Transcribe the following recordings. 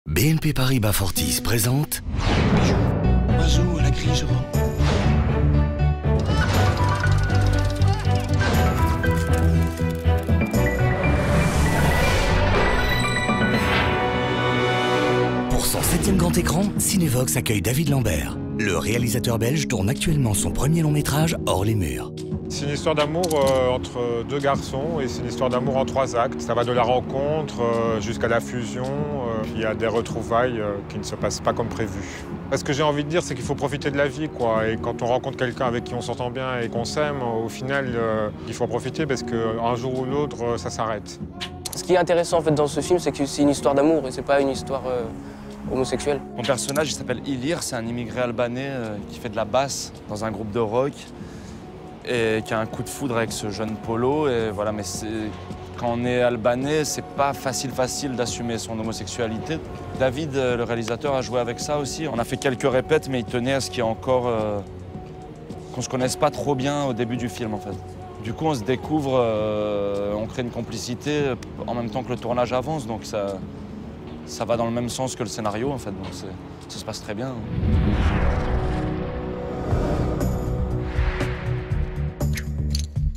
BNP Paribas Fortis présente Bijou, oiseau à la grisement. Pour son 7e grand écran, Cinévox accueille David Lambert. Le réalisateur belge tourne actuellement son premier long métrage, Hors les murs. C'est une histoire d'amour entre deux garçons et c'est une histoire d'amour en 3 actes. Ça va de la rencontre jusqu'à la fusion, puis il y a des retrouvailles qui ne se passent pas comme prévu. Ce que j'ai envie de dire, c'est qu'il faut profiter de la vie, quoi. Et quand on rencontre quelqu'un avec qui on s'entend bien et qu'on s'aime, au final, il faut en profiter parce qu'un jour ou l'autre, ça s'arrête. Ce qui est intéressant en fait dans ce film, c'est que c'est une histoire d'amour et c'est pas une histoire homosexuelle. Mon personnage, il s'appelle Ilir, c'est un immigré albanais qui fait de la basse dans un groupe de rock et qui a un coup de foudre avec ce jeune Polo. Et voilà, mais quand on est albanais, c'est pas facile d'assumer son homosexualité. David, le réalisateur, a joué avec ça aussi. On a fait quelques répètes, mais il tenait à ce qu'il y ait encore qu'on se connaisse pas trop bien au début du film en fait. Du coup, on se découvre, on crée une complicité en même temps que le tournage avance, donc ça va dans le même sens que le scénario en fait, donc ça se passe très bien.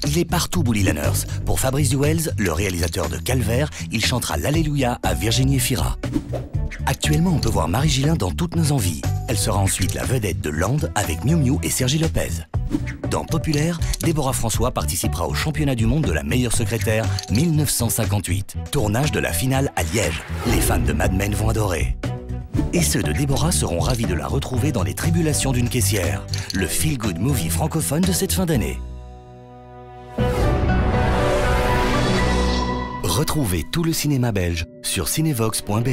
Il est partout, Bully Lanners. Pour Fabrice Duels, le réalisateur de Calvaire, il chantera l'Alléluia à Virginie Efira. Actuellement, on peut voir Marie Gillin dans Toutes nos envies. Elle sera ensuite la vedette de Land avec Miu Miu et Sergi Lopez. Dans Populaire, Déborah François participera au championnat du monde de la meilleure secrétaire 1958. Tournage de la finale à Liège. Les fans de Mad Men vont adorer. Et ceux de Déborah seront ravis de la retrouver dans Les Tribulations d'une caissière, le feel-good movie francophone de cette fin d'année. Retrouvez tout le cinéma belge sur cinevox.be.